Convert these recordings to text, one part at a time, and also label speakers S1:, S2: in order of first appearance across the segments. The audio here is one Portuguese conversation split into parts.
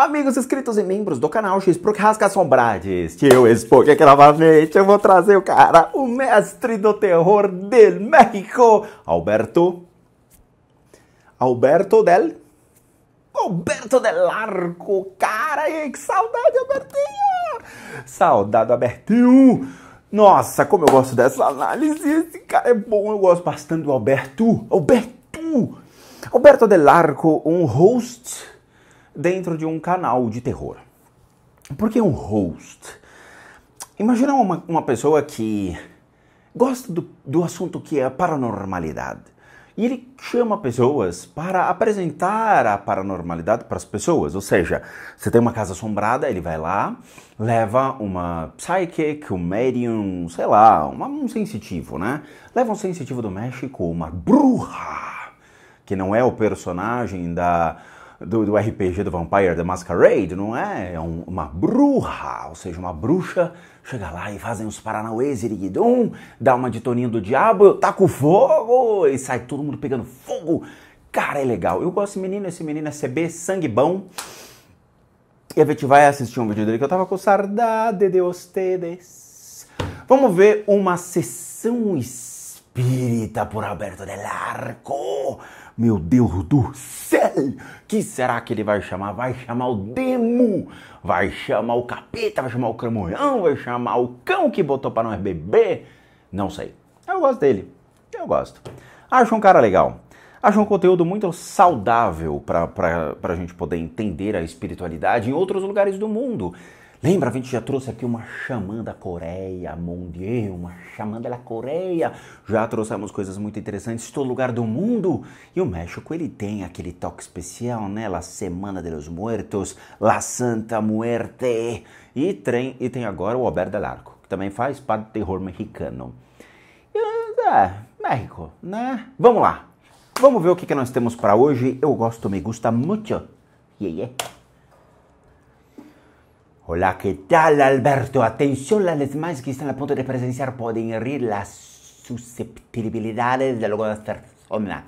S1: Amigos inscritos e membros do canal X Pro Assombrades, que eu exponho aqui novamente, eu vou trazer o cara, o mestre do terror del México, Alberto del Arco. Cara, que saudade, Albertinho! Saudade, Albertinho! Nossa, como eu gosto dessa análise, esse cara é bom, eu gosto bastante do Alberto del Arco, um host dentro de um canal de terror. Por que um host? Imagina uma pessoa que gosta do assunto que é a paranormalidade. E ele chama pessoas para apresentar a paranormalidade para as pessoas. Ou seja, você tem uma casa assombrada, ele vai lá, leva uma psychic, um medium, sei lá, um sensitivo, né? Leva um sensitivo do México, uma bruxa, que não é o personagem do RPG do Vampire the Masquerade, não é? É uma bruxa, ou seja, uma bruxa, chega lá e fazem uns paranauês, iriguidum, dá uma de Toninho do Diabo, eu taco fogo e sai todo mundo pegando fogo. Cara, é legal. Eu gosto esse menino é CB, sangue bom. E a gente vai assistir um vídeo dele que eu tava com saudade de vocês. Vamos ver uma sessão espírita por Alberto del Arco. Meu Deus do céu! Que será que ele vai chamar? Vai chamar o demo? Vai chamar o capeta? Vai chamar o cramunhão? Vai chamar o cão que botou para nós beber? Não sei. Eu gosto dele. Eu gosto. Acho um cara legal. Acho um conteúdo muito saudável para a gente poder entender a espiritualidade em outros lugares do mundo. Lembra, a gente já trouxe aqui uma xamã da Coreia, mon Dieu, uma xamã da Coreia. Já trouxemos coisas muito interessantes de todo lugar do mundo. E o México, ele tem aquele toque especial, né? La Semana de los Muertos, La Santa Muerte. E tem agora o Alberto del Arco, que também faz parte do terror mexicano. México, né? Vamos lá. Vamos ver o que nós temos para hoje. Me gusta mucho. Yeah. Hola, ¿qué tal, Alberto? Atención, las demás que están a punto de presenciar pueden herir las susceptibilidades de algunas personas.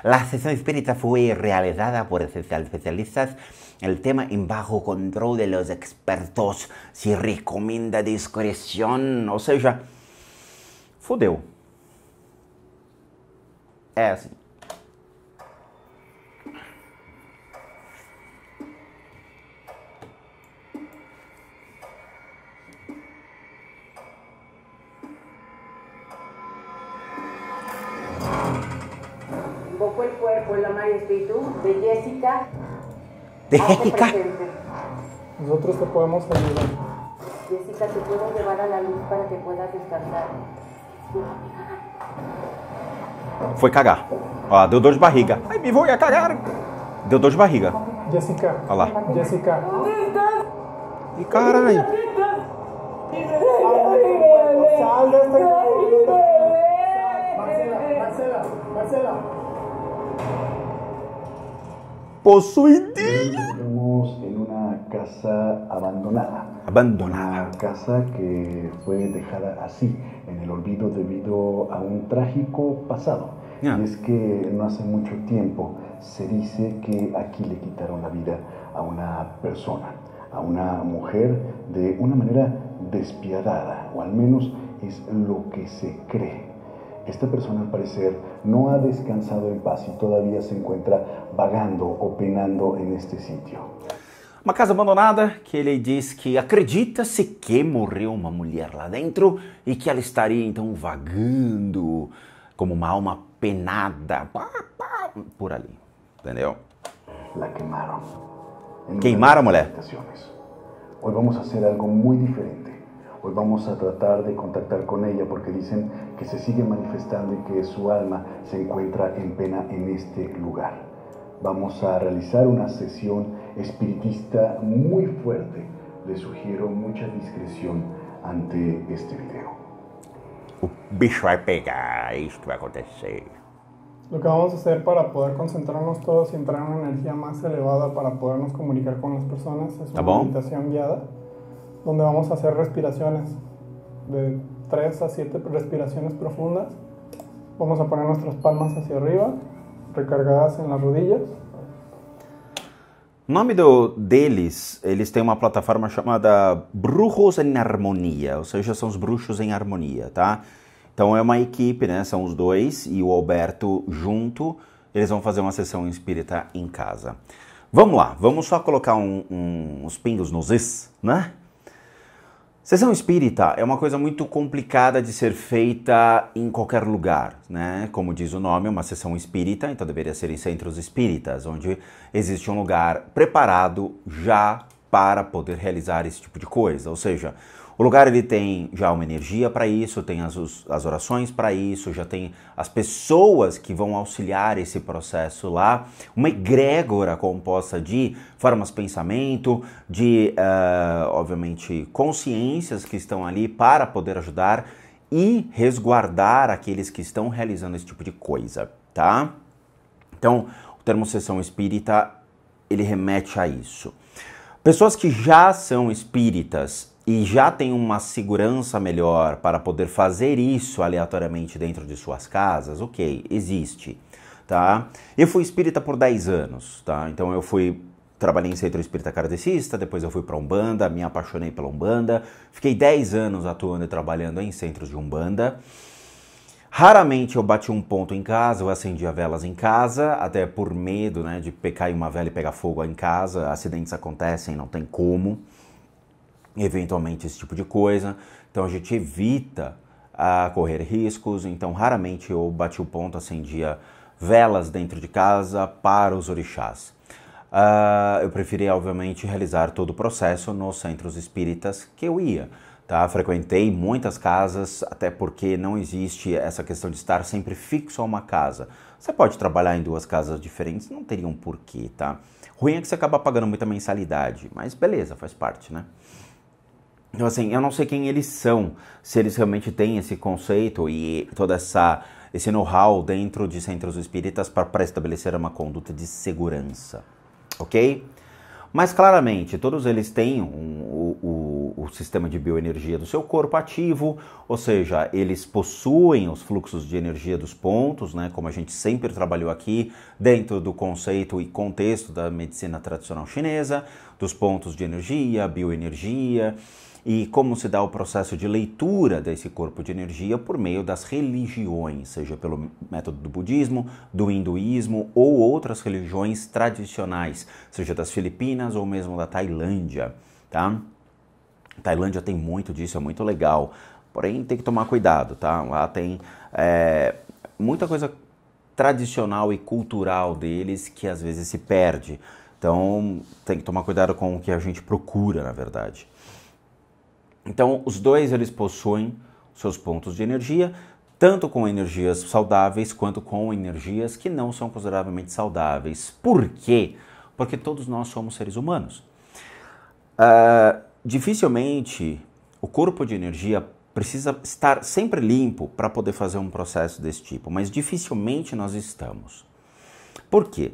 S1: La sesión espírita fue realizada por especialistas. El tema en bajo control de los expertos. Se recomienda discreción. Ou seja, fodeu. É assim.
S2: Invoco el cuerpo, el alma y espíritu de Jessica.
S1: ¿De Jessica?
S3: Nosotros te podemos ayudar.
S2: Jessica, te puedo llevar a la luz para que puedas descansar.
S1: Foi cagar. Ó, deu dor de barriga. Ai, me vou ia cagar. Deu dor de barriga.
S3: Jessica.
S1: Olha lá.
S3: Jessica.
S1: E caralho.
S3: Sal de esta. Marcela.
S1: Possuidinha.
S4: Estamos en una casa abandonada.
S1: Abandonada.
S4: Una casa que fue dejada así, en el olvido debido a un trágico pasado.
S1: Yeah.
S4: Y es que no hace mucho tiempo se dice que aquí le quitaron la vida a una persona, a una mujer de una manera despiadada, o al menos es lo que se cree. Esta persona al parecer no ha descansado en paz y todavía se encuentra vagando o penando en este sitio.
S1: Uma casa abandonada que ele diz que acredita-se que morreu uma mulher lá dentro e que ela estaria então vagando como uma alma penada por ali, entendeu?
S4: La quemaron.
S1: Queimaram a mulher.
S4: Hoy vamos a hacer algo muy diferente. Hoy vamos a tratar de contactar con ella porque dicen que se sigue manifestando y que su alma se encuentra en pena en este lugar. Vamos a realizar una sesión espiritista muy fuerte. Les sugiero mucha discreción ante este video.
S1: O bicho vai pegar, é isso que vai acontecer.
S3: Lo que vamos a hacer para poder concentrarnos todos y entrar en una energía más elevada para podernos comunicar con las personas es una meditación guiada, donde vamos a hacer respiraciones de 3 a 7 respiraciones profundas. Vamos a poner nuestras palmas hacia arriba, recargadas en las rodillas.
S1: O nome deles, eles têm uma plataforma chamada Brujos em Harmonia, ou seja, são os bruxos em harmonia, tá? Então é uma equipe, né? São os dois e o Alberto junto, eles vão fazer uma sessão espírita em casa. Vamos lá, vamos só colocar uns pingos nos is, né? Sessão espírita é uma coisa muito complicada de ser feita em qualquer lugar, né? Como diz o nome, é uma sessão espírita, então deveria ser em centros espíritas, onde existe um lugar preparado já para poder realizar esse tipo de coisa. Ou seja, o lugar ele tem já uma energia para isso, tem as orações para isso, já tem as pessoas que vão auxiliar esse processo lá, uma egrégora composta de formas de pensamento, de, obviamente, consciências que estão ali para poder ajudar e resguardar aqueles que estão realizando esse tipo de coisa, tá? Então, o termo sessão espírita, ele remete a isso. Pessoas que já são espíritas e já têm uma segurança melhor para poder fazer isso aleatoriamente dentro de suas casas, ok, existe, tá? Eu fui espírita por 10 anos, tá? Então trabalhei em centro espírita kardecista, depois eu fui para Umbanda, me apaixonei pela Umbanda, fiquei 10 anos atuando e trabalhando em centros de Umbanda. Raramente eu bati um ponto em casa, eu acendia velas em casa, até por medo, né, de cair uma vela e pegar fogo em casa, acidentes acontecem, não tem como, eventualmente esse tipo de coisa, então a gente evita correr riscos, então raramente eu bati o ponto, acendia velas dentro de casa para os orixás. Eu preferi, obviamente, realizar todo o processo nos centros espíritas que eu ia. Tá? Frequentei muitas casas, até porque não existe essa questão de estar sempre fixo a uma casa. Você pode trabalhar em 2 casas diferentes, não teria um porquê, tá? Ruim é que você acaba pagando muita mensalidade, mas beleza, faz parte, né? Então assim, eu não sei quem eles são, se eles realmente têm esse conceito e todo esse know-how dentro de centros espíritas para estabelecer uma conduta de segurança, ok? Mas claramente, todos eles têm o sistema de bioenergia do seu corpo ativo, ou seja, eles possuem os fluxos de energia dos pontos, né, como a gente sempre trabalhou aqui, dentro do conceito e contexto da medicina tradicional chinesa, dos pontos de energia, bioenergia, e como se dá o processo de leitura desse corpo de energia por meio das religiões, seja pelo método do budismo, do hinduísmo ou outras religiões tradicionais, seja das Filipinas ou mesmo da Tailândia, tá? A Tailândia tem muito disso, é muito legal, porém tem que tomar cuidado, tá? Lá tem muita coisa tradicional e cultural deles que às vezes se perde, então tem que tomar cuidado com o que a gente procura, na verdade. Então, os dois, eles possuem seus pontos de energia, tanto com energias saudáveis, quanto com energias que não são consideravelmente saudáveis. Por quê? Porque todos nós somos seres humanos. Dificilmente, o corpo de energia precisa estar sempre limpo para poder fazer um processo desse tipo, mas dificilmente nós estamos. Por quê?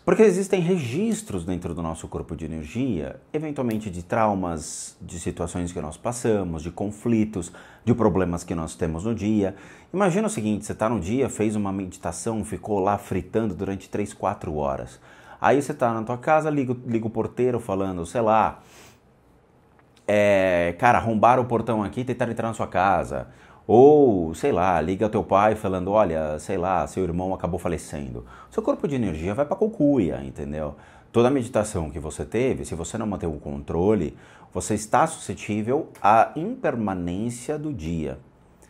S1: Porque existem registros dentro do nosso corpo de energia, eventualmente de traumas, de situações que nós passamos, de conflitos, de problemas que nós temos no dia. Imagina o seguinte, você está no dia, fez uma meditação, ficou lá fritando durante 3, 4 horas. Aí você está na tua casa, liga o porteiro falando, sei lá, cara, arrombaram o portão aqui e tentaram entrar na sua casa. Ou, sei lá, liga teu pai falando, olha, sei lá, seu irmão acabou falecendo. Seu corpo de energia vai pra cucuia, entendeu? Toda a meditação que você teve, se você não manter o controle, você está suscetível à impermanência do dia.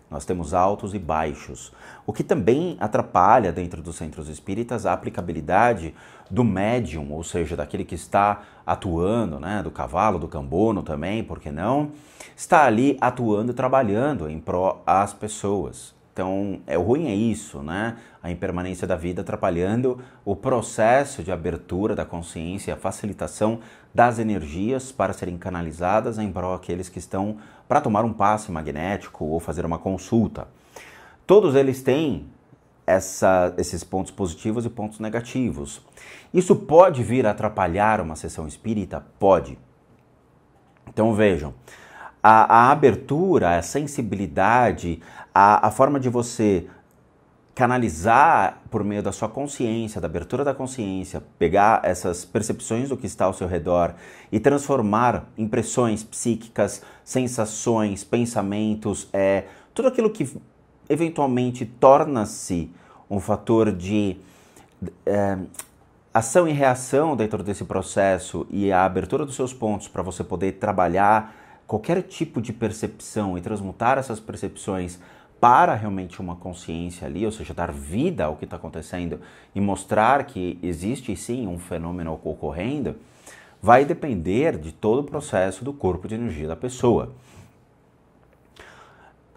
S1: Nós temos altos e baixos, o que também atrapalha dentro dos centros espíritas a aplicabilidade do médium, ou seja, daquele que está atuando, né, do cavalo, do cambono também, por que não? Está ali atuando e trabalhando em pró às pessoas. Então, o ruim é isso, né? A impermanência da vida atrapalhando o processo de abertura da consciência, a facilitação das energias para serem canalizadas em pró àqueles que estão para tomar um passe magnético ou fazer uma consulta. Todos eles têm esses pontos positivos e pontos negativos. Isso pode vir a atrapalhar uma sessão espírita? Pode. Então vejam, a abertura, a sensibilidade, a forma de você canalizar por meio da sua consciência, da abertura da consciência, pegar essas percepções do que está ao seu redor e transformar impressões psíquicas, sensações, pensamentos, tudo aquilo que eventualmente torna-se um fator de ação e reação dentro desse processo e a abertura dos seus pontos para você poder trabalhar qualquer tipo de percepção e transmutar essas percepções para realmente uma consciência ali, ou seja, dar vida ao que está acontecendo e mostrar que existe sim um fenômeno ocorrendo, vai depender de todo o processo do corpo de energia da pessoa.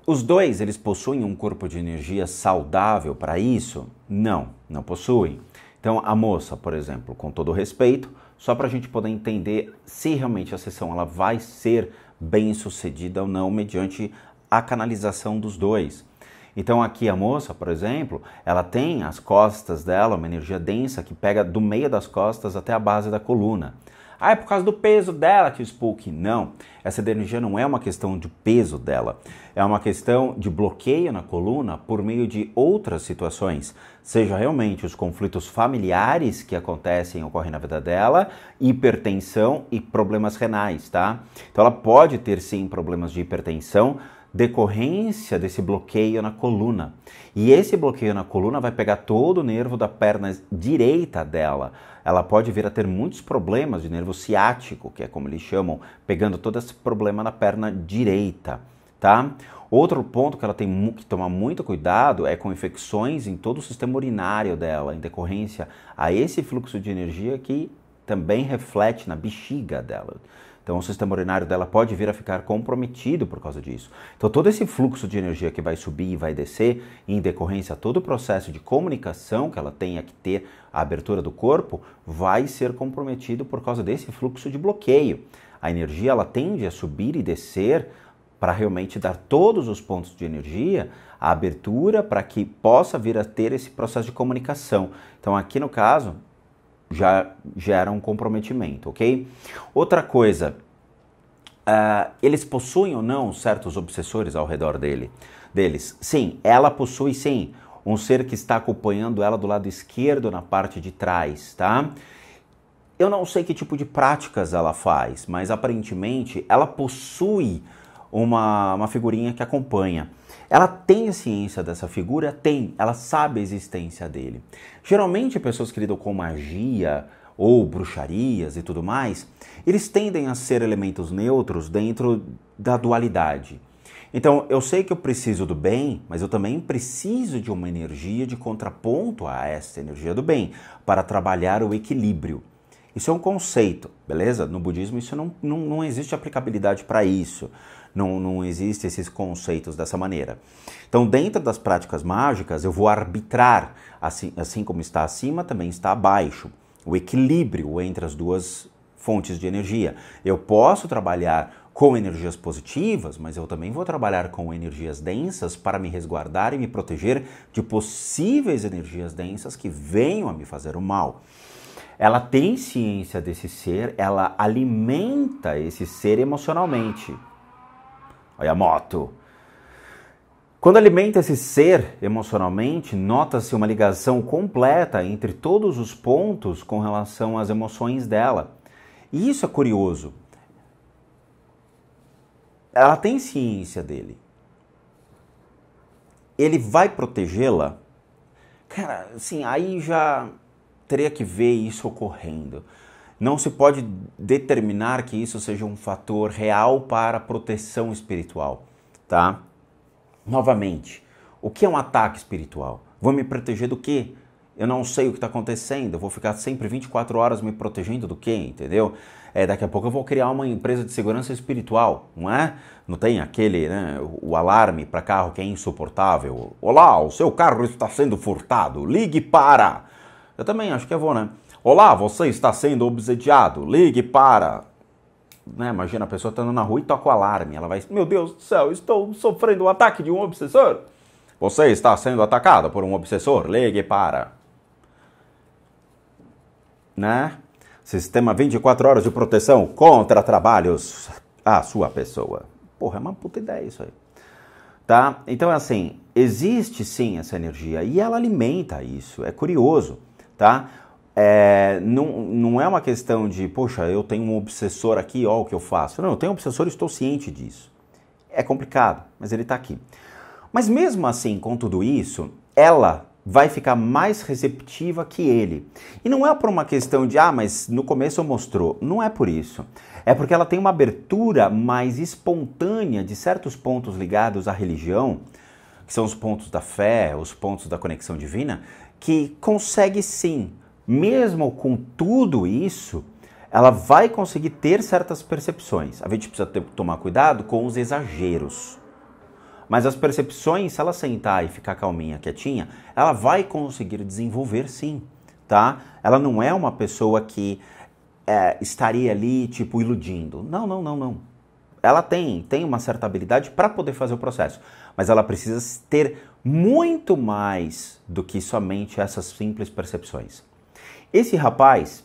S1: Os dois, eles possuem um corpo de energia saudável para isso? Não, não possuem. Então, a moça, por exemplo, com todo respeito, só para a gente poder entender se realmente a sessão ela vai ser bem sucedida ou não mediante a canalização dos dois. Então aqui a moça, por exemplo, ela tem as costas dela, uma energia densa que pega do meio das costas até a base da coluna. Ah, é por causa do peso dela, tio Spook. Não, essa energia não é uma questão de peso dela, é uma questão de bloqueio na coluna por meio de outras situações, seja realmente os conflitos familiares que acontecem, ocorrem na vida dela, hipertensão e problemas renais, tá? Então ela pode ter sim problemas de hipertensão, decorrência desse bloqueio na coluna. E esse bloqueio na coluna vai pegar todo o nervo da perna direita dela. Ela pode vir a ter muitos problemas de nervo ciático, que é como eles chamam, pegando todo esse problema na perna direita, tá? Outro ponto que ela tem que tomar muito cuidado é com infecções em todo o sistema urinário dela, em decorrência a esse fluxo de energia que também reflete na bexiga dela. Então o sistema urinário dela pode vir a ficar comprometido por causa disso. Então todo esse fluxo de energia que vai subir e vai descer, em decorrência a todo o processo de comunicação que ela tenha que ter, a abertura do corpo, vai ser comprometido por causa desse fluxo de bloqueio. A energia ela tende a subir e descer para realmente dar todos os pontos de energia, a abertura para que possa vir a ter esse processo de comunicação. Então aqui no caso, já gera um comprometimento, ok? Outra coisa, eles possuem ou não certos obsessores ao redor deles? Sim, ela possui sim um ser que está acompanhando ela do lado esquerdo na parte de trás, tá? Eu não sei que tipo de práticas ela faz, mas aparentemente ela possui uma figurinha que acompanha. Ela tem ciência dessa figura? Tem. Ela sabe a existência dele. Geralmente, pessoas que lidam com magia ou bruxarias e tudo mais, eles tendem a ser elementos neutros dentro da dualidade. Então, eu sei que eu preciso do bem, mas eu também preciso de uma energia de contraponto a essa energia do bem, para trabalhar o equilíbrio. Isso é um conceito, beleza? No budismo isso não existe aplicabilidade para isso. Não existem esses conceitos dessa maneira. Então, dentro das práticas mágicas, eu vou arbitrar, assim como está acima, também está abaixo. O equilíbrio entre as duas fontes de energia. Eu posso trabalhar com energias positivas, mas eu também vou trabalhar com energias densas para me resguardar e me proteger de possíveis energias densas que venham a me fazer o mal. Ela tem ciência desse ser, ela alimenta esse ser emocionalmente. Olha a moto. Quando alimenta esse ser emocionalmente, nota-se uma ligação completa entre todos os pontos com relação às emoções dela. E isso é curioso. Ela tem ciência dele. Ele vai protegê-la? Cara, assim, aí já teria que ver isso ocorrendo. Não se pode determinar que isso seja um fator real para a proteção espiritual, tá? Novamente, o que é um ataque espiritual? Vou me proteger do quê? Eu não sei o que está acontecendo, eu vou ficar sempre 24 horas me protegendo do quê, entendeu? Daqui a pouco eu vou criar uma empresa de segurança espiritual, não é? Não tem aquele, né, o alarme para carro que é insuportável. Olá, o seu carro está sendo furtado, ligue para... Eu também acho que eu vou, né? Olá, você está sendo obsediado, ligue para... Né? Imagina, a pessoa está andando na rua e toca o alarme. Ela vai, meu Deus do céu, estou sofrendo o ataque de um obsessor. Você está sendo atacado por um obsessor, ligue para... Né? Sistema 24 horas de proteção contra trabalhos à sua pessoa. Porra, é uma puta ideia isso aí. tá? Então, assim, existe sim essa energia e ela alimenta isso, é curioso, tá? Não é uma questão de, poxa, eu tenho um obsessor aqui, ó, o que eu faço. Não, eu tenho um obsessor e estou ciente disso. É complicado, mas ele está aqui. Mas mesmo assim, com tudo isso, ela vai ficar mais receptiva que ele. E não é por uma questão de, mas no começo mostrou. Não é por isso. É porque ela tem uma abertura mais espontânea de certos pontos ligados à religião, que são os pontos da fé, os pontos da conexão divina, que consegue sim, mesmo com tudo isso, ela vai conseguir ter certas percepções. A gente precisa tomar cuidado com os exageros. Mas as percepções, se ela sentar e ficar calminha, quietinha, ela vai conseguir desenvolver sim, tá? Ela não é uma pessoa que estaria ali, tipo, iludindo. Não. Ela tem uma certa habilidade para poder fazer o processo, mas ela precisa ter muito mais do que somente essas simples percepções. Esse rapaz,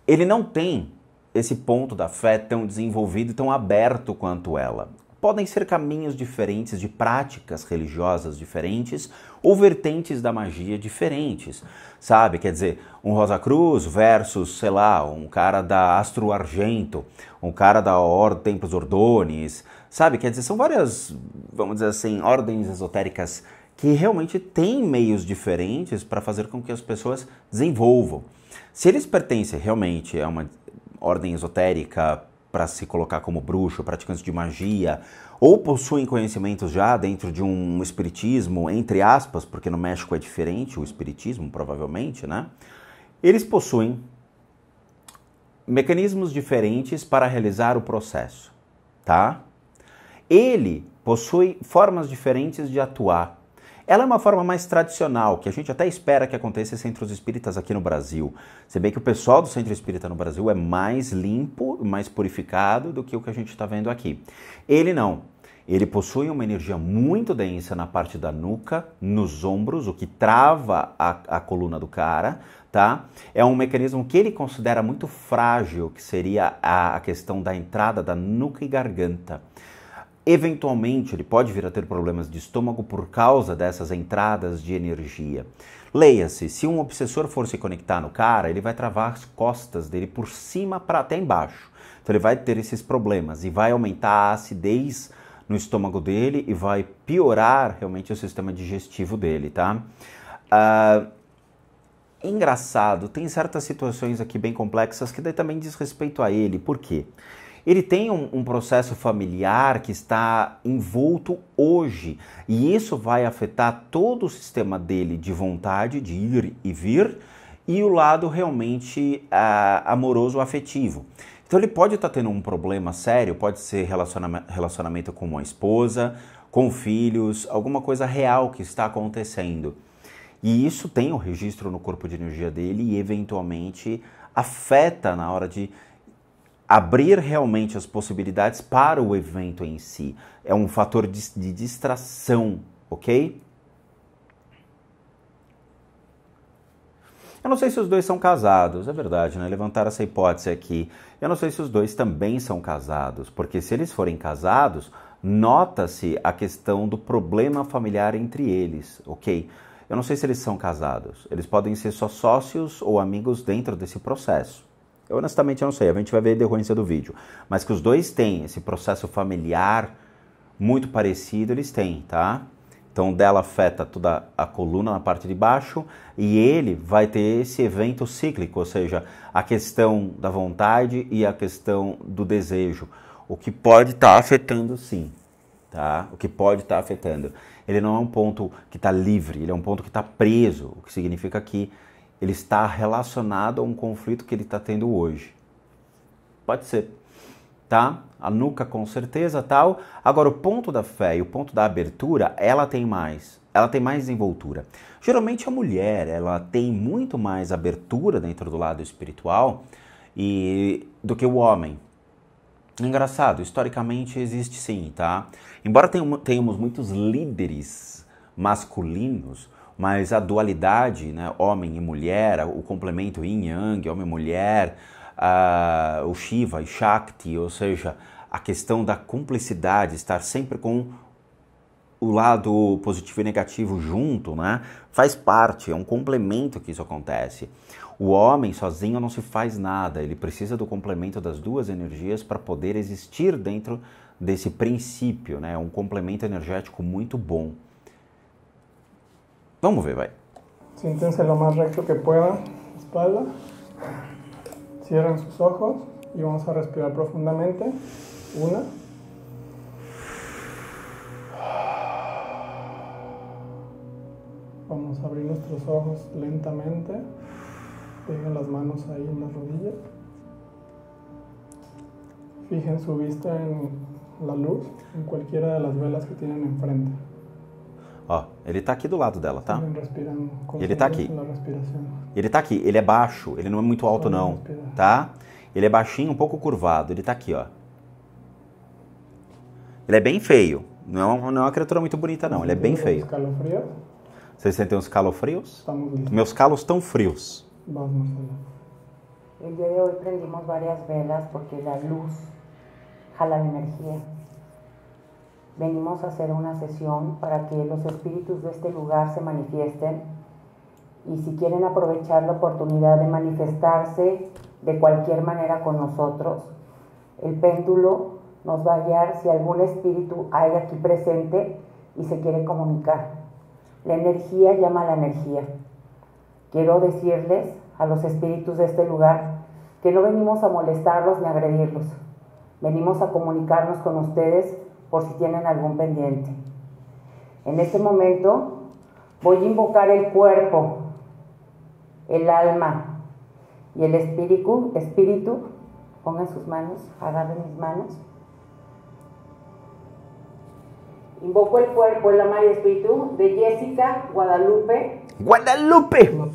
S1: ele não tem esse ponto da fé tão desenvolvido e tão aberto quanto ela. Podem ser caminhos diferentes de práticas religiosas diferentes ou vertentes da magia diferentes, sabe? Quer dizer, um Rosa Cruz versus, sei lá, um cara da Astro Argento, um cara da Ordem Templos Ordones, sabe? Quer dizer, são várias, vamos dizer assim, ordens esotéricas que realmente têm meios diferentes para fazer com que as pessoas desenvolvam. Se eles pertencem realmente a uma ordem esotérica para se colocar como bruxo, praticantes de magia, ou possuem conhecimentos já dentro de um espiritismo, entre aspas, porque no México é diferente o espiritismo, provavelmente, né? Eles possuem mecanismos diferentes para realizar o processo, tá? Ele possui formas diferentes de atuar. Ela é uma forma mais tradicional, que a gente até espera que aconteça em centros espíritas aqui no Brasil. Se bem que o pessoal do centro espírita no Brasil é mais limpo, mais purificado do que o que a gente está vendo aqui. Ele não. Ele possui uma energia muito densa na parte da nuca, nos ombros, o que trava a coluna do cara, tá? É um mecanismo que ele considera muito frágil, que seria a questão da entrada da nuca e garganta. Eventualmente, ele pode vir a ter problemas de estômago por causa dessas entradas de energia. Leia-se, se um obsessor for se conectar no cara, ele vai travar as costas dele por cima para até embaixo. Então ele vai ter esses problemas e vai aumentar a acidez no estômago dele e vai piorar realmente o sistema digestivo dele, tá? Engraçado, tem certas situações aqui bem complexas que daí também diz respeito a ele. Por quê? Ele tem um processo familiar que está envolto hoje e isso vai afetar todo o sistema dele de vontade de ir e vir e o lado realmente amoroso, afetivo. Então ele pode estar tendo um problema sério, pode ser relacionamento com uma esposa, com filhos, alguma coisa real que está acontecendo. E isso tem um registro no corpo de energia dele e eventualmente afeta na hora de abrir realmente as possibilidades para o evento em si. É um fator de distração, ok? Eu não sei se os dois são casados, é verdade, né? Levantaram essa hipótese aqui. Eu não sei se os dois também são casados, porque se eles forem casados, nota-se a questão do problema familiar entre eles, ok? Eu não sei se eles são casados. Eles podem ser só sócios ou amigos dentro desse processo. Eu honestamente não sei, a gente vai ver a decorrência do vídeo. Mas que os dois têm esse processo familiar muito parecido, eles têm, tá? Então dela afeta toda a coluna na parte de baixo e ele vai ter esse evento cíclico, ou seja, a questão da vontade e a questão do desejo. O que pode estar afetando sim, tá? O que pode estar afetando. Ele não é um ponto que está livre, ele é um ponto que está preso, o que significa que ele está relacionado a um conflito que ele está tendo hoje. Pode ser, tá? A nuca com certeza, tal. Agora, o ponto da fé e o ponto da abertura, ela tem mais desenvoltura. Geralmente a mulher, ela tem muito mais abertura dentro do lado espiritual do que o homem. Engraçado, historicamente existe sim, tá? Embora tenhamos muitos líderes masculinos, mas a dualidade, né, homem e mulher, o complemento yin yang, homem e mulher, o Shiva e Shakti, ou seja, a questão da cumplicidade, estar sempre com o lado positivo e negativo junto, né? Faz parte, é um complemento que isso acontece. O homem sozinho não se faz nada, ele precisa do complemento das duas energias para poder existir dentro desse princípio, né? É um complemento energético muito bom. Vamos ver, vai.
S3: Siéntense lo más recto que puedan, espalda. Cierren sus ojos y vamos a respirar profundamente. 1. Vamos a abrir nuestros ojos lentamente. Dejen las manos ahí en las rodillas. Fijen su vista en la luz, en cualquiera de las velas que tienen enfrente.
S1: Ó, ele tá aqui do lado dela, tá?
S3: Respirando.
S1: Ele tá aqui.
S3: Na respiração.
S1: Ele tá aqui, ele é baixo, ele não é muito alto não, tá? Ele é baixinho, um pouco curvado, ele tá aqui, ó. Ele é bem feio, não é uma criatura muito bonita não, ele é bem feio. Vocês sentem uns calofrios? Meus calos estão frios.
S2: El día de hoy prendimos varias velas porque la luz jala la energía. Venimos a hacer una sesión para que los espíritus de este lugar se manifiesten y si quieren aprovechar la oportunidad de manifestarse de cualquier manera con nosotros, el péndulo nos va a guiar si algún espíritu hay aquí presente y se quiere comunicar. La energía llama a la energía. Quiero decirles a los espíritus de este lugar que no venimos a molestarlos ni a agredirlos. Venimos a comunicarnos con ustedes por si tienen algún pendiente. En este momento voy a invocar el cuerpo, el alma y el espíritu. Pongan sus manos, agarren mis manos. Invoco el cuerpo, el alma y el espíritu de Jessica Guadalupe.
S1: Guadalupe!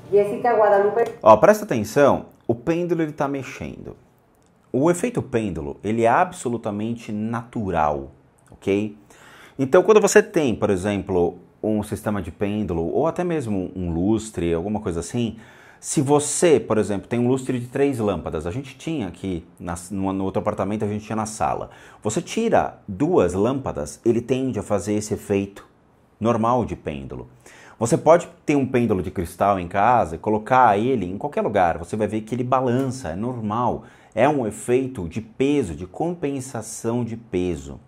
S2: Jessica Guadalupe.
S1: Ó, presta atenção, o pêndulo ele tá mexendo. O efeito pêndulo, ele é absolutamente natural, ok? Então, quando você tem, por exemplo, um sistema de pêndulo, ou até mesmo um lustre, alguma coisa assim, se você, por exemplo, tem um lustre de 3 lâmpadas, a gente tinha aqui, no outro apartamento, a gente tinha na sala. Você tira 2 lâmpadas, ele tende a fazer esse efeito normal de pêndulo. Você pode ter um pêndulo de cristal em casa e colocar ele em qualquer lugar, você vai ver que ele balança, é normal. É um efeito de peso, de compensação de peso,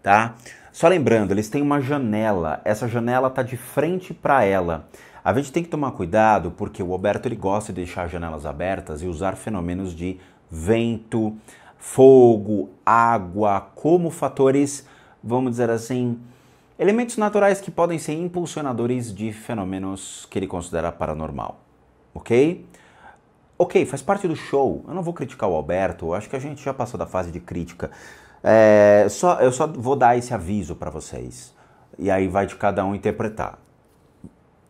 S1: tá? Só lembrando, eles têm uma janela, essa janela está de frente para ela. A gente tem que tomar cuidado porque o Alberto ele gosta de deixar janelas abertas e usar fenômenos de vento, fogo, água, como fatores, vamos dizer assim, elementos naturais que podem ser impulsionadores de fenômenos que ele considera paranormal, ok? Ok, faz parte do show, eu não vou criticar o Alberto, acho que a gente já passou da fase de crítica. Eu só vou dar esse aviso para vocês, e aí vai de cada um interpretar.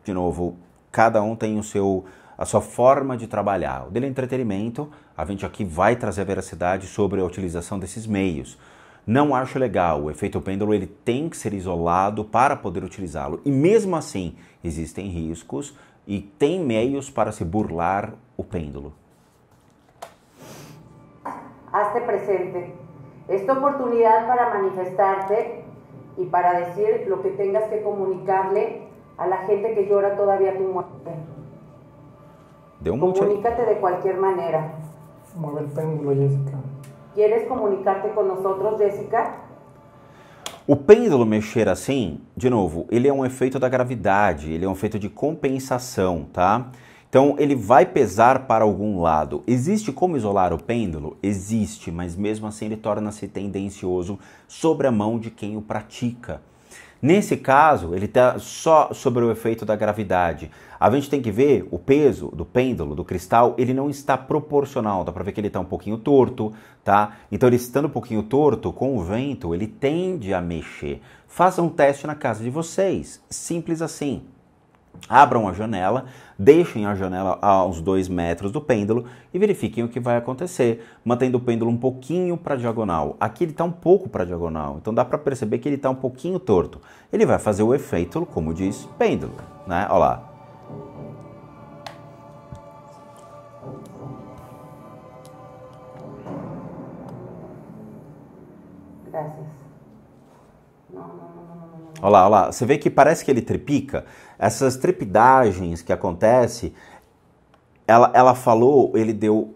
S1: De novo, cada um tem a sua forma de trabalhar. O dele é entretenimento, a gente aqui vai trazer a veracidade sobre a utilização desses meios. Não acho legal, o efeito pêndulo ele tem que ser isolado para poder utilizá-lo. E mesmo assim, existem riscos e tem meios para se burlar o pêndulo.
S2: Hazte presente. Esta oportunidad para manifestarte y para decir lo que tengas que comunicarle a la gente que llora todavía tu muerte. Comunícate de cualquier manera.
S3: Mueve el péndulo, Jessica.
S2: ¿Quieres comunicarte con nosotros, Jessica?
S1: O pêndulo mexer assim, de novo, ele é um efeito da gravidade, ele é um efeito de compensação, tá? Então, ele vai pesar para algum lado. Existe como isolar o pêndulo? Existe, mas mesmo assim ele torna-se tendencioso sobre a mão de quem o pratica. Nesse caso, ele está só sobre o efeito da gravidade. A gente tem que ver o peso do pêndulo, do cristal, ele não está proporcional. Dá para ver que ele está um pouquinho torto, tá? Então, ele estando um pouquinho torto, com o vento, ele tende a mexer. Façam um teste na casa de vocês. Simples assim. Abram a janela, deixem a janela a uns 2 metros do pêndulo e verifiquem o que vai acontecer, mantendo o pêndulo um pouquinho para a diagonal. Aqui ele está um pouco para a diagonal, então dá para perceber que ele está um pouquinho torto. Ele vai fazer o efeito, como diz, pêndulo, né? Olha lá.
S2: Gracias.
S1: Olha lá, você vê que parece que ele trepica. Essas trepidagens que acontecem, ela falou, ele deu,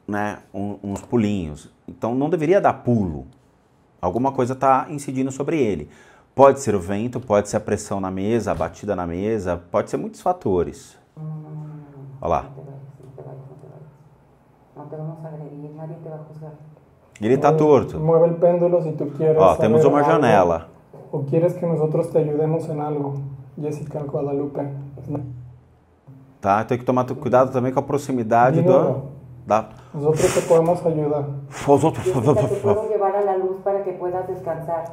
S1: né, uns pulinhos. Então não deveria dar pulo. Alguma coisa está incidindo sobre ele. Pode ser o vento, pode ser a pressão na mesa, a batida na mesa, pode ser muitos fatores. Olha lá. Ele está torto.
S3: Mueve o pêndulo se tu quieres.
S1: Ó, temos uma janela.
S3: Ou quieres que nós te ajudemos em algo, Jessica Guadalupe?
S1: Tá, tem que tomar cuidado também com a proximidade da...
S3: Nós te podemos ajudar.
S2: Jessica, te puedo llevar a la luz para que puedas descansar.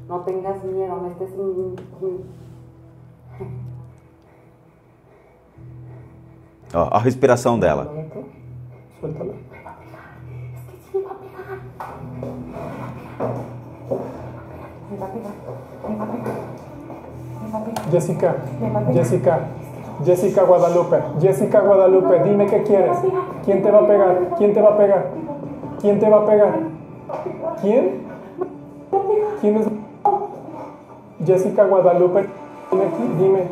S2: No tengas miedo, no estés...
S1: Ó, a respiração dela.
S3: Suéltala. Jessica Guadalupe, dime qué quieres. ¿Quién te va a pegar? ¿Quién te va a pegar? ¿Quién te va a pegar? ¿Quién? ¿Quién es? Jessica Guadalupe, dime.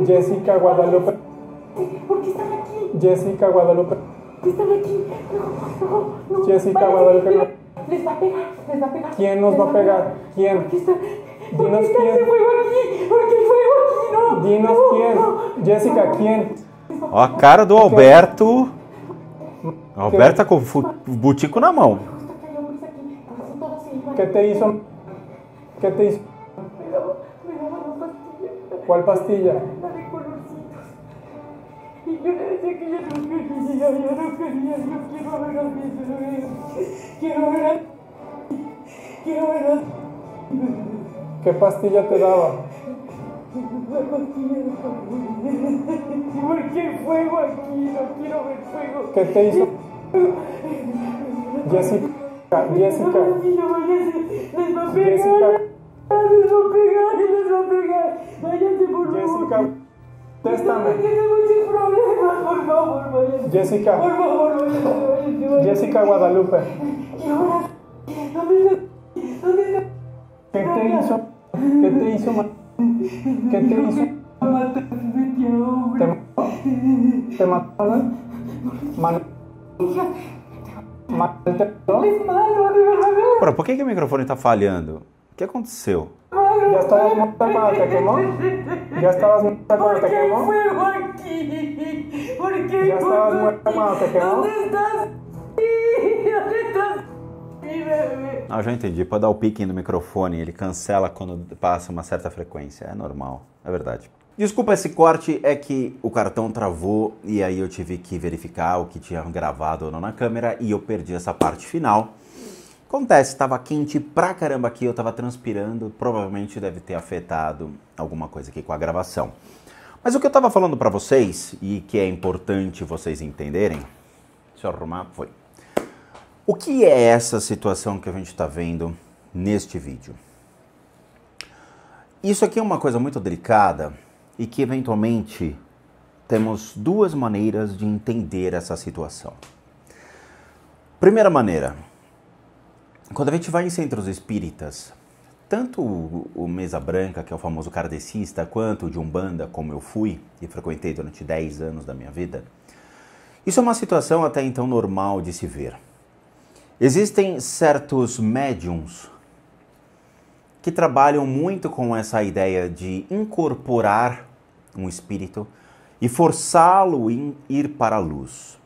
S3: Jessica Guadalupe.
S2: ¿Por qué están aquí?
S3: Jessica Guadalupe.
S2: ¿Por qué están aquí? No.
S3: Jessica Guadalupe.
S2: Les va a pegar.
S3: ¿Quién nos va a pegar? ¿Quién?
S2: ¿Por qué está
S3: Dinos quién.
S2: ese fuego aquí? ¿Por qué el fuego aquí? No.
S3: Dinos quién. Jessica, ¿quién?
S1: Ó a cara do Alberto. O Alberto tá com o butico na mão.
S3: ¿Qué te hizo? ¿Qué te hizo?
S2: Me daba una pastilla.
S3: ¿Cuál pastilla?
S2: La de colorcitos. Y yo le decía que yo no quería. Yo quiero ver a mi bebé. Quiero ver a...
S3: ¿Qué pastilla te daba?
S2: La pastilla de color. ¿Por qué hay fuego aquí? No quiero ver fuego.
S3: ¿Qué te hizo? Jessica.
S2: Les va a pegar. Les va a pegar. Váyanse por favor.
S3: Jessica, téstame.
S2: Tiene muchos problemas, por favor, váyanse.
S3: Jessica.
S2: Por favor, váyanse.
S3: Jessica Guadalupe.
S2: ¿Y ahora? ¿Dónde está?
S3: ¿Qué te hizo? ¿Qué te hizo? ¿Qué te hizo? ¿Te mató?
S1: Pero, por que o microfone tá falhando? O que aconteceu?
S3: ¿Ya estabas muerta cuando te quemó? ¿Ya estabas muerta cuando te quemó?
S2: ¿Por qué hay fuego aquí? ¿Por qué?
S3: ¿Ya estabas muerta cuando te quemó?
S2: ¿Dónde estás? ¿Dónde estás? Bebé.
S1: Ah, eu já entendi. Pode dar o pique no microfone, ele cancela quando passa uma certa frequência. É normal, é verdade. Desculpa esse corte, é que o cartão travou e aí eu tive que verificar o que tinha gravado ou não na câmera e eu perdi essa parte final. Acontece, estava quente pra caramba aqui, eu estava transpirando, provavelmente deve ter afetado alguma coisa aqui com a gravação. Mas o que eu estava falando pra vocês, e que é importante vocês entenderem, deixa eu arrumar, foi. O que é essa situação que a gente está vendo neste vídeo? Isso aqui é uma coisa muito delicada e que eventualmente temos duas maneiras de entender essa situação. Primeira maneira, quando a gente vai em centros espíritas, tanto o Mesa Branca, que é o famoso kardecista, quanto o de Umbanda, como eu fui e frequentei durante 10 anos da minha vida, isso é uma situação até então normal de se ver. Existem certos médiums que trabalham muito com essa ideia de incorporar um espírito e forçá-lo a ir para a luz.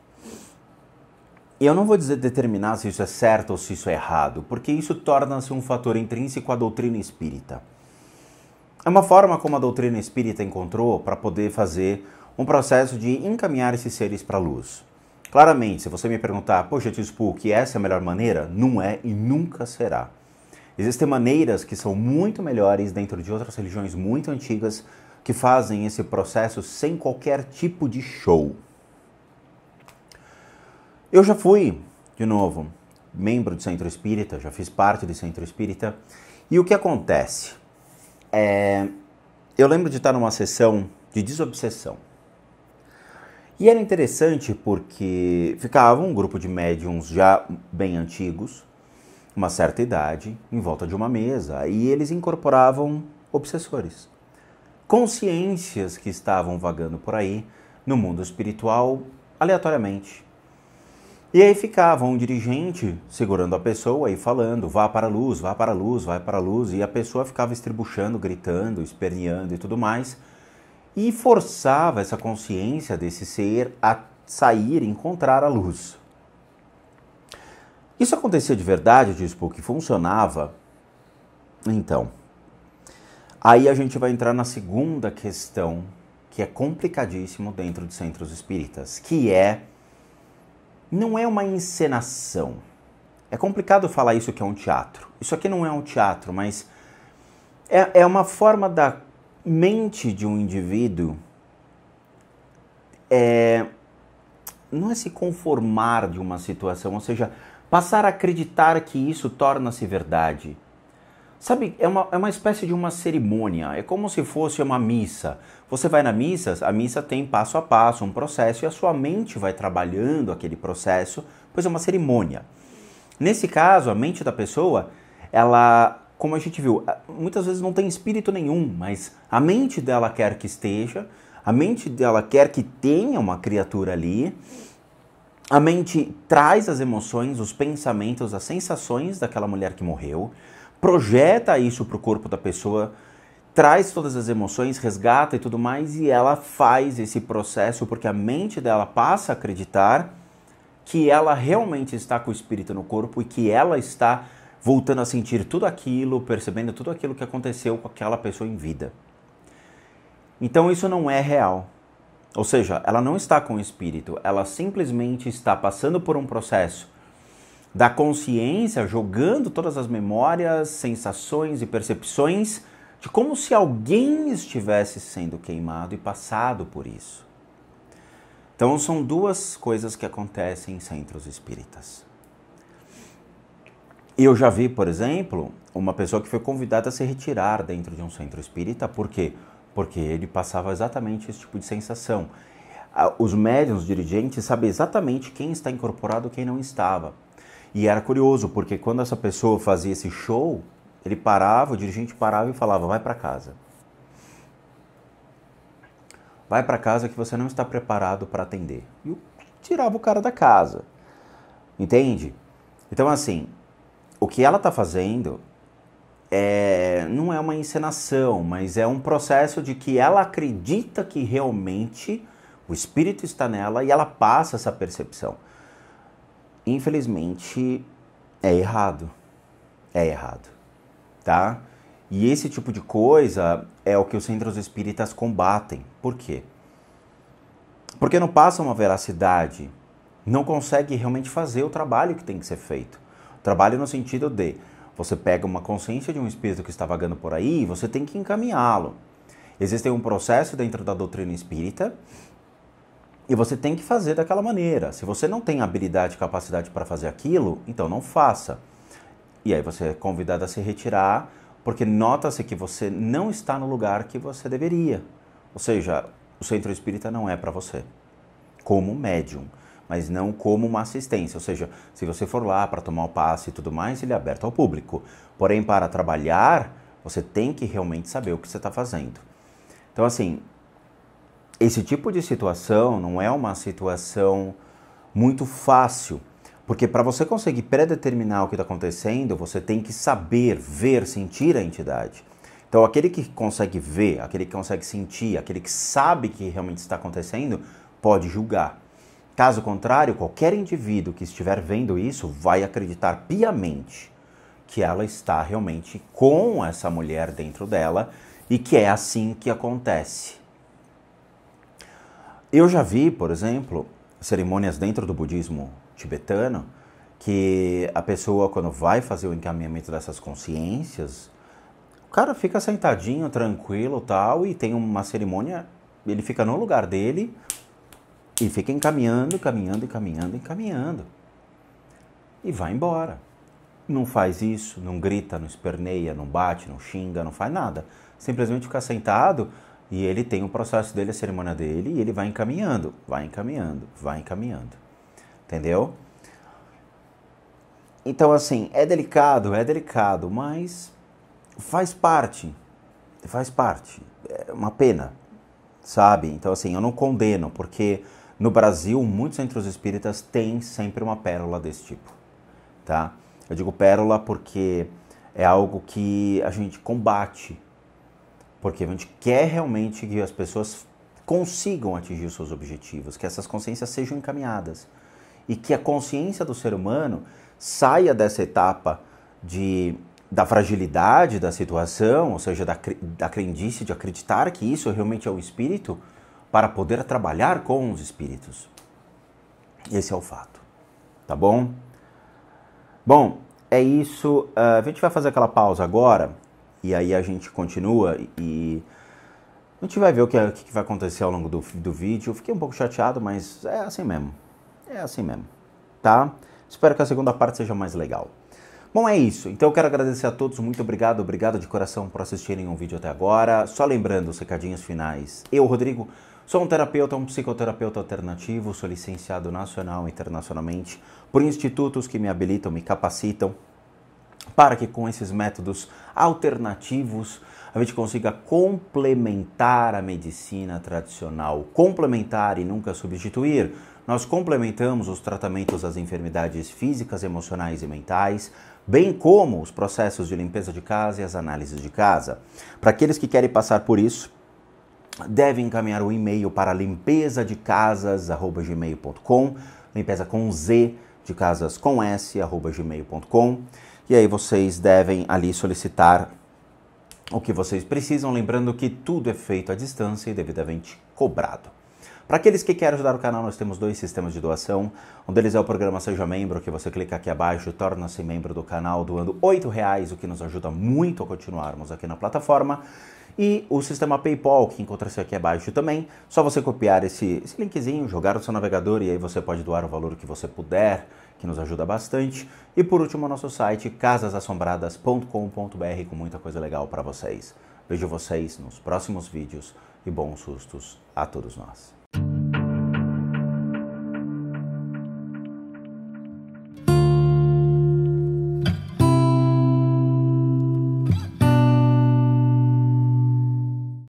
S1: E eu não vou determinar se isso é certo ou se isso é errado, porque isso torna-se um fator intrínseco à doutrina espírita. É uma forma como a doutrina espírita encontrou para poder fazer um processo de encaminhar esses seres para a luz. Claramente, se você me perguntar, poxa, Tio Spook, essa é a melhor maneira? Não é e nunca será. Existem maneiras que são muito melhores dentro de outras religiões muito antigas que fazem esse processo sem qualquer tipo de show. Eu já fui, de novo, membro do Centro Espírita, já fiz parte do Centro Espírita, e o que acontece? Eu lembro de estar numa sessão de desobsessão. E era interessante porque ficava um grupo de médiums já bem antigos, uma certa idade, em volta de uma mesa, e eles incorporavam obsessores, consciências que estavam vagando por aí no mundo espiritual aleatoriamente. E aí ficava um dirigente segurando a pessoa e falando, vá para a luz, vá para a luz, vai para a luz, e a pessoa ficava estribuchando, gritando, esperneando e tudo mais, e forçava essa consciência desse ser a sair e encontrar a luz. Isso acontecia de verdade, Dispo, que funcionava? Então, aí a gente vai entrar na segunda questão, que é complicadíssimo dentro de centros espíritas, que não é uma encenação. É complicado falar isso que é um teatro. Isso aqui não é um teatro, mas é uma forma da mente de um indivíduo não é se conformar de uma situação, ou seja, passar a acreditar que isso torna-se verdade. Sabe, é uma espécie de uma cerimônia, é como se fosse uma missa. Você vai na missa, a missa tem passo a passo, um processo, e a sua mente vai trabalhando aquele processo, pois é uma cerimônia. Nesse caso, a mente da pessoa, ela, como a gente viu, muitas vezes não tem espírito nenhum, mas a mente dela quer que esteja, a mente dela quer que tenha uma criatura ali, a mente traz as emoções, os pensamentos, as sensações daquela mulher que morreu, projeta isso para o corpo da pessoa, traz todas as emoções, resgata e tudo mais, e ela faz esse processo porque a mente dela passa a acreditar que ela realmente está com o espírito no corpo e que ela está voltando a sentir tudo aquilo, percebendo tudo aquilo que aconteceu com aquela pessoa em vida. Então isso não é real. Ou seja, ela não está com o espírito, ela simplesmente está passando por um processo da consciência, jogando todas as memórias, sensações e percepções de como se alguém estivesse sendo queimado e passado por isso. Então são duas coisas que acontecem em centros espíritas. Eu já vi, por exemplo, uma pessoa que foi convidada a se retirar dentro de um centro espírita. Por quê? Porque ele passava exatamente esse tipo de sensação. Os médiuns, os dirigentes, sabem exatamente quem está incorporado e quem não estava. E era curioso, porque quando essa pessoa fazia esse show, ele parava, o dirigente parava e falava, vai para casa. Vai para casa que você não está preparado para atender. E tirava o cara da casa. Entende? Então, assim, o que ela está fazendo não é uma encenação, mas é um processo de que ela acredita que realmente o espírito está nela e ela passa essa percepção. Infelizmente, é errado. É errado, tá? E esse tipo de coisa é o que os centros espíritas combatem. Por quê? Porque não passa uma veracidade, não consegue realmente fazer o trabalho que tem que ser feito. O trabalho no sentido de, você pega uma consciência de um espírito que está vagando por aí e você tem que encaminhá-lo. Existe um processo dentro da doutrina espírita e você tem que fazer daquela maneira. Se você não tem habilidade e capacidade para fazer aquilo, então não faça. E aí você é convidado a se retirar, porque nota-se que você não está no lugar que você deveria. Ou seja, o centro espírita não é para você, como médium, mas não como uma assistência. Ou seja, se você for lá para tomar o passe e tudo mais, ele é aberto ao público. Porém, para trabalhar, você tem que realmente saber o que você está fazendo. Então, assim, esse tipo de situação não é uma situação muito fácil, porque para você conseguir predeterminar o que está acontecendo, você tem que saber, ver, sentir a entidade. Então, aquele que consegue ver, aquele que consegue sentir, aquele que sabe que realmente está acontecendo, pode julgar. Caso contrário, qualquer indivíduo que estiver vendo isso vai acreditar piamente que ela está realmente com essa mulher dentro dela e que é assim que acontece. Eu já vi, por exemplo, cerimônias dentro do budismo tibetano, que a pessoa, quando vai fazer o encaminhamento dessas consciências, o cara fica sentadinho, tranquilo, tal, e tem uma cerimônia, ele fica no lugar dele e fica encaminhando. E vai embora. Não faz isso, não grita, não esperneia, não bate, não xinga, não faz nada. Simplesmente fica sentado e ele tem o processo dele, a cerimônia dele, e ele vai encaminhando. Entendeu? Então, assim, é delicado, mas faz parte, é uma pena, sabe? Então, assim, eu não condeno, porque no Brasil, muitos centros espíritas têm sempre uma pérola desse tipo, tá? Eu digo pérola porque é algo que a gente combate, porque a gente quer realmente que as pessoas consigam atingir os seus objetivos, que essas consciências sejam encaminhadas e que a consciência do ser humano saia dessa etapa da fragilidade da situação, ou seja, da crendice de acreditar que isso realmente é o espírito, para poder trabalhar com os espíritos. Esse é o fato, tá bom? Bom, é isso. A gente vai fazer aquela pausa agora, e aí a gente continua e a gente vai ver o que vai acontecer ao longo do vídeo. Eu fiquei um pouco chateado, mas é assim mesmo. É assim mesmo, tá? Espero que a segunda parte seja mais legal. Bom, é isso. Então eu quero agradecer a todos. Muito obrigado. Obrigado de coração por assistirem um vídeo até agora. Só lembrando os recadinhos finais. Eu, Rodrigo, sou um terapeuta, um psicoterapeuta alternativo. Sou licenciado nacional e internacionalmente por institutos que me habilitam, me capacitam para que com esses métodos alternativos a gente consiga complementar a medicina tradicional. Complementar e nunca substituir. Nós complementamos os tratamentos das enfermidades físicas, emocionais e mentais, bem como os processos de limpeza de casa e as análises de casa. Para aqueles que querem passar por isso, devem encaminhar o e-mail para limpezadecasas@gmail.com, limpeza com Z, de casas com S, @gmail.com, e aí vocês devem ali solicitar o que vocês precisam, lembrando que tudo é feito à distância e devidamente cobrado. Para aqueles que querem ajudar o canal, nós temos 2 sistemas de doação. Um deles é o programa Seja Membro, que você clica aqui abaixo e torna-se membro do canal doando R$8, o que nos ajuda muito a continuarmos aqui na plataforma. E o sistema PayPal, que encontra-se aqui abaixo também. Só você copiar esse linkzinho, jogar no seu navegador e aí você pode doar o valor que você puder, que nos ajuda bastante. E por último, o nosso site, casasassombradas.com.br, com muita coisa legal para vocês. Vejo vocês nos próximos vídeos e bons sustos a todos nós.